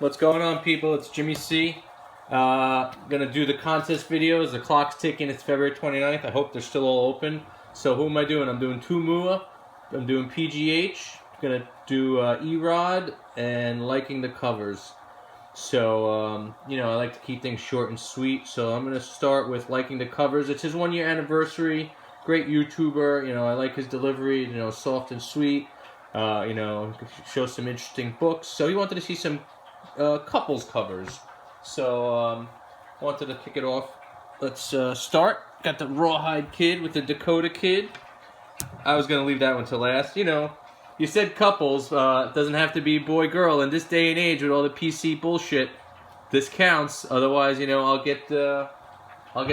What's going on, people? It's Jimmy C. Gonna do the contest videos. The clock's ticking. It's February 29th. I hope they're still all open. So who am I doing? I'm doing two moua. I'm doing PGH. Gonna do erod and liking the covers. So I like to keep things short and sweet. So I'm gonna start with liking the covers. It's his 1-year anniversary. Great YouTuber. I like his delivery. Soft and sweet. Shows some interesting books. So he wanted to see some couples covers. So wanted to kick it off. Let's start. Got the Rawhide Kid with the Dakota Kid. I was gonna leave that one to last. You said couples. It doesn't have to be boy girl. In this day and age, with all the PC bullshit, this counts. Otherwise, I'll get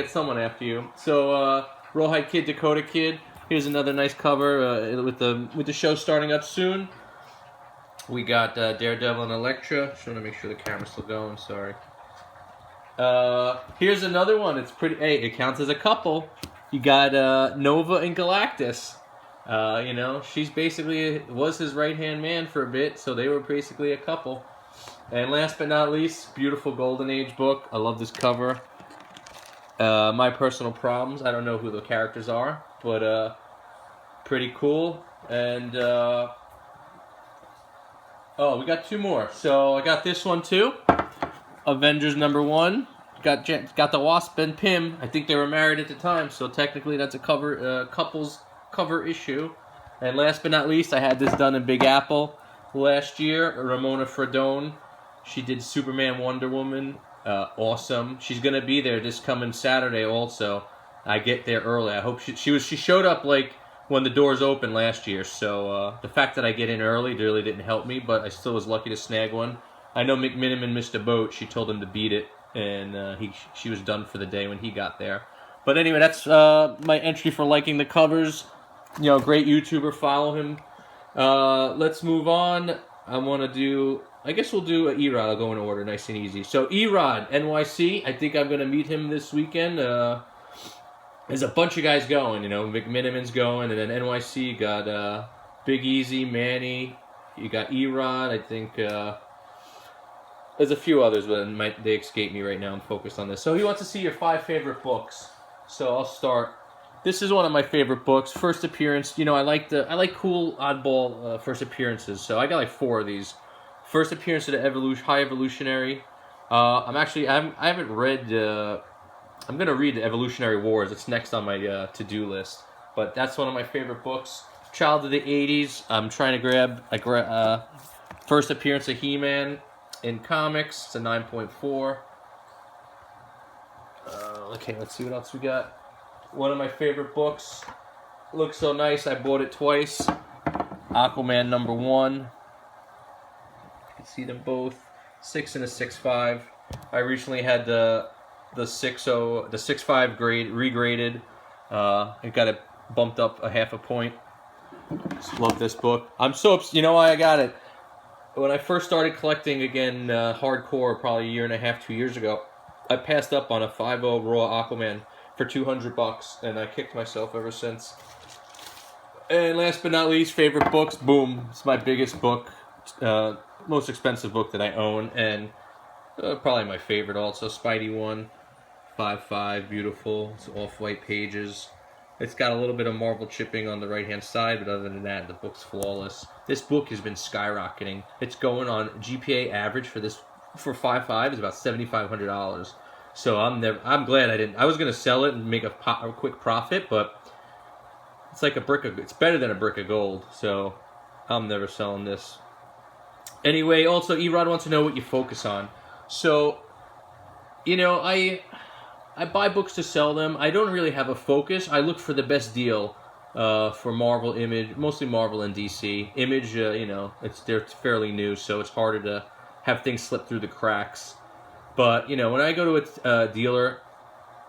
someone after you. So Rawhide Kid, Dakota Kid. Here's another nice cover with the show starting up soon. We got Daredevil and Elektra. Just want to make sure the camera's still going. Sorry. Here's another one. It's pretty. Hey, it counts as a couple. You got Nova and Galactus. She's basically was his right-hand man for a bit, so they were basically a couple. And last but not least, beautiful Golden Age book. I love this cover. My Personal Problems. I don't know who the characters are, but pretty cool. And we got two more. So I got this one too. Avengers #1. Got the Wasp and Pym. I think they were married at the time, so technically that's a couples cover issue. And last but not least, I had this done in Big Apple last year. Ramona Fradone. She did Superman, Wonder Woman. Awesome. She's gonna be there this coming Saturday also. I get there early. I hope she showed up like when the doors opened last year. So the fact that I get in early really didn't help me, but I still was lucky to snag one. I know McMiniman missed a boat. She told him to beat it, and she was done for the day when he got there. But anyway, that's my entry for liking the covers. Great YouTuber. Follow him. Let's move on. I guess we'll do erod. I'll go in order, nice and easy. So erod, NYC. I think I'm going to meet him this weekend. There's a bunch of guys going. McMiniman's going, and then NYC got Big Easy, Manny. You got erod. I think there's a few others, but they escape me right now. I'm focused on this. So he wants to see your 5 favorite books. So I'll start. This is one of my favorite books. First appearance. I like cool oddball first appearances. So I got like 4 of these. First appearance of the High Evolutionary. I haven't read. I'm gonna read the Evolutionary Wars. It's next on my to-do list. But that's one of my favorite books. Child of the '80s. I'm trying to grab first appearance of He-Man in comics. It's a 9.4. Okay, let's see what else we got. One of my favorite books. Looks so nice. I bought it twice. Aquaman #1. You can see them both. 6 and a 6.5. I recently had the 6.5 grade regraded. It got it bumped up a half a point. Just love this book. I'm so upset. You know why I got it? When I first started collecting again, hardcore, probably a year and a half, 2 years ago, I passed up on a 5.0 raw Aquaman for $200, and I kicked myself ever since. And last but not least, favorite books. Boom! It's my biggest book, most expensive book that I own, and probably my favorite also. Spidey 1, 5.5, beautiful. It's off-white pages. It's got a little bit of Marvel chipping on the right-hand side, but other than that, the book's flawless. This book has been skyrocketing. It's going on GPA average for 5.5 is about $7,500. So I'm glad I didn't. I was gonna sell it and make a quick profit, but it's like it's better than a brick of gold. So I'm never selling this. Anyway, also erod wants to know what you focus on. So, I buy books to sell them. I don't really have a focus. I look for the best deal for Marvel, Image, mostly Marvel and DC. Image, they're fairly new, so it's harder to have things slip through the cracks. But, when I go to a dealer,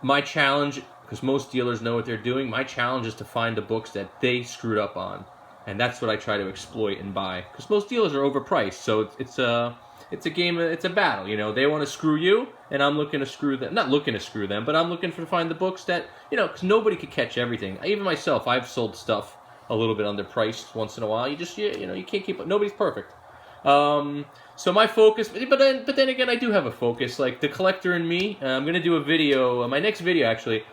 my challenge, because most dealers know what they're doing, my challenge is to find the books that they screwed up on. And that's what I try to exploit and buy. Because most dealers are overpriced, so it's a game, it's a battle, They want to screw you, and I'm looking to screw them. Not looking to screw them, but I'm looking to find the books that, because nobody could catch everything. Even myself, I've sold stuff a little bit underpriced once in a while. You can't keep up. Nobody's perfect. So my focus, but then again, I do have a focus. Like The Collector and Me, I'm gonna do a video. My next video, actually,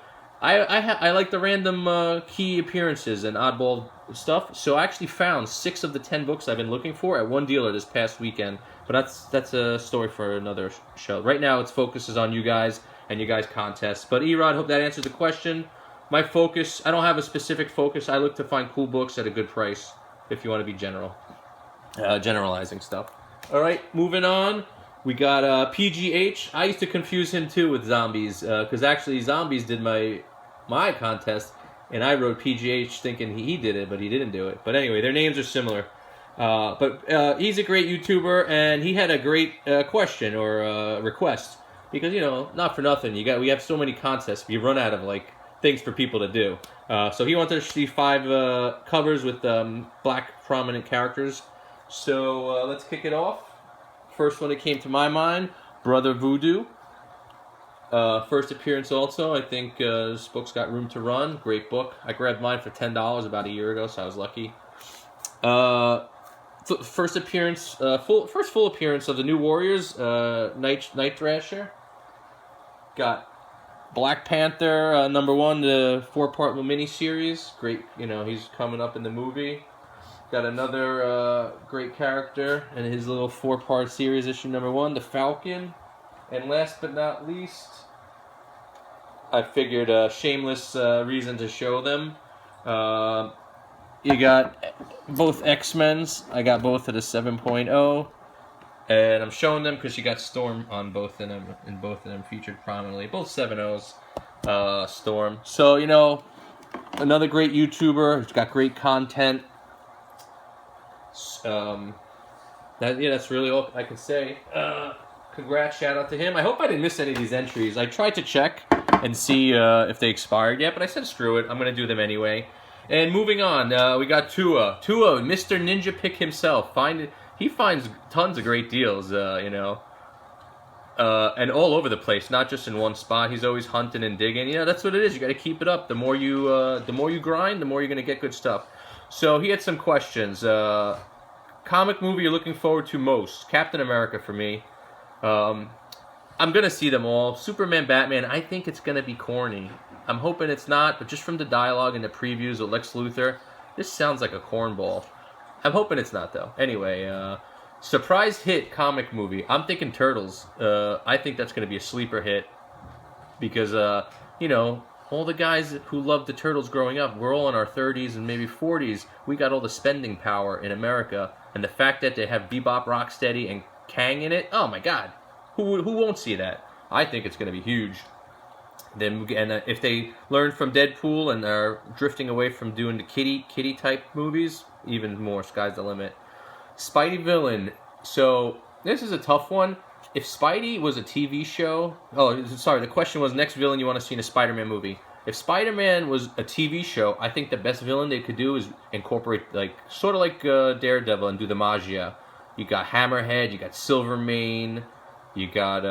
I like the random key appearances and oddball stuff. So I actually found 6 of the 10 books I've been looking for at one dealer this past weekend. But that's a story for another show. Right now, its focus is on you guys and you guys' contests. But Erod, hope that answers the question. My focus, I don't have a specific focus. I look to find cool books at a good price. If you want to be generalizing stuff. All right, moving on. We got PGH. I used to confuse him too with Zombies because actually Zombies did my contest, and I wrote PGH thinking he did it, but he didn't do it. But anyway, their names are similar. But he's a great YouTuber, and he had a great question or request because not for nothing. We have so many contests, we run out of things for people to do. So he wanted to see 5 covers with black prominent characters. So let's kick it off. First one that came to my mind, Brother Voodoo. First appearance also. I think this book's got room to run. Great book. I grabbed mine for $10 about a year ago, so I was lucky. First appearance, full appearance of the New Warriors, Night Thrasher. Got Black Panther, #1, the 4-part miniseries. Great, he's coming up in the movie. Got another great character in his little 4-part series, issue #1, the Falcon. And last but not least, I figured a shameless reason to show them. You got both X-Men's. I got both of the 7.0. And I'm showing them because you got Storm on both of them, and both of them featured prominently. Both 7.0s, Storm. So, another great YouTuber. He's got great content. That's really all I can say. Congrats, shout out to him. I hope I didn't miss any of these entries. I tried to check and see if they expired yet, but I said screw it. I'm going to do them anyway. And moving on, we got toua. Toua, Mr. Ninja Pick himself. He finds tons of great deals, and all over the place, not just in one spot. He's always hunting and digging. That's what it is. You got to keep it up. The more you grind, the more you're going to get good stuff. So he had some questions. Comic movie you're looking forward to most? Captain America for me. I'm going to see them all. Superman, Batman, I think it's going to be corny. I'm hoping it's not, but just from the dialogue and the previews with Lex Luthor, this sounds like a cornball. I'm hoping it's not, though. Anyway, surprise hit comic movie. I'm thinking Turtles. I think that's going to be a sleeper hit because, all the guys who loved the Turtles growing up, we're all in our 30s and maybe 40s. We got all the spending power in America, and the fact that they have Bebop, Rocksteady, and Kang in it, oh my God. Who won't see that? I think it's going to be huge. Then if they learn from Deadpool and are drifting away from doing the kitty type movies, even more, sky's the limit. Spidey villain. So this is a tough one. If Spidey was a TV show, the question was next villain you want to see in a Spider-Man movie. If Spider-Man was a TV show, I think the best villain they could do is incorporate sort of like Daredevil and do the magia. You got Hammerhead, you got Silvermane, you got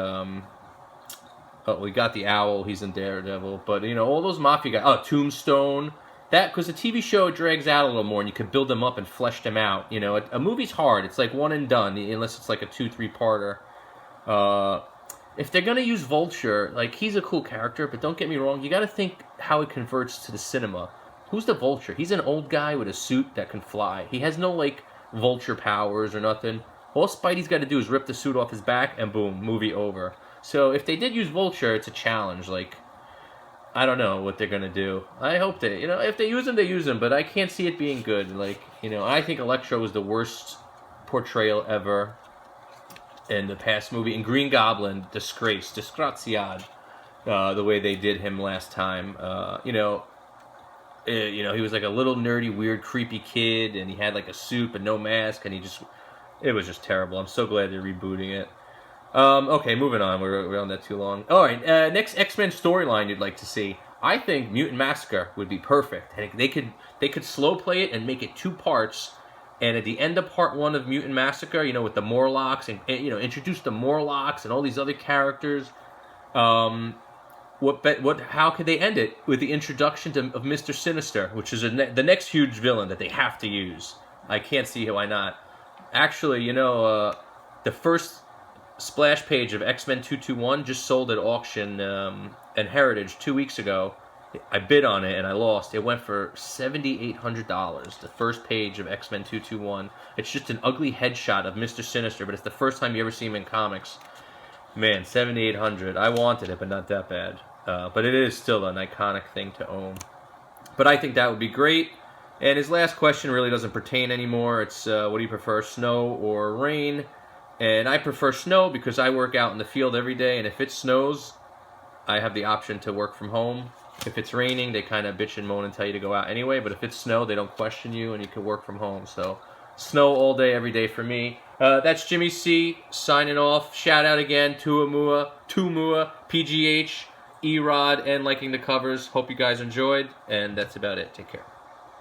we got the Owl, he's in Daredevil, but all those mafia guys. Tombstone. That because the TV show drags out a little more, and you could build them up and flesh them out. A movie's hard; it's like one and done, unless it's like a 2-3-parter. If they're gonna use Vulture, he's a cool character, but don't get me wrong, you got to think how it converts to the cinema. Who's the Vulture? He's an old guy with a suit that can fly. He has no Vulture powers or nothing. All Spidey's got to do is rip the suit off his back, and boom, movie over. So if they did use Vulture, it's a challenge. I don't know what they're gonna do. I hope they, if they use him, they use him. But I can't see it being good. I think Electro was the worst portrayal ever in the past movie. And Green Goblin, disgraziad, the way they did him last time. He was like a little nerdy, weird, creepy kid, and he had a suit but no mask, and it was just terrible. I'm so glad they're rebooting it. Okay, moving on. We're on that too long. All right, next X-Men storyline you'd like to see. I think Mutant Massacre would be perfect. I think they could slow play it and make it 2 parts. And at the end of part 1 of Mutant Massacre, with the Morlocks and introduce the Morlocks and all these other characters. How could they end it with the introduction of Mr. Sinister, which is the next huge villain that they have to use. I can't see why not. Actually, you know, the first splash page of X-Men 221 just sold at auction in Heritage 2 weeks ago. I bid on it and I lost. It went for $7,800. The first page of X-Men 221. It's just an ugly headshot of Mr. Sinister, but it's the first time you ever see him in comics. Man, $7,800. I wanted it, but not that bad. But it is still an iconic thing to own. But I think that would be great. And his last question really doesn't pertain anymore. It's what do you prefer, snow or rain? And I prefer snow because I work out in the field every day, and if it snows, I have the option to work from home. If it's raining, they kind of bitch and moan and tell you to go out anyway, but if it's snow, they don't question you, and you can work from home. So, snow all day, every day for me. That's Jimmy C. signing off. Shout out again to moua, PGH, erod, and Liking the Covers. Hope you guys enjoyed, and that's about it. Take care.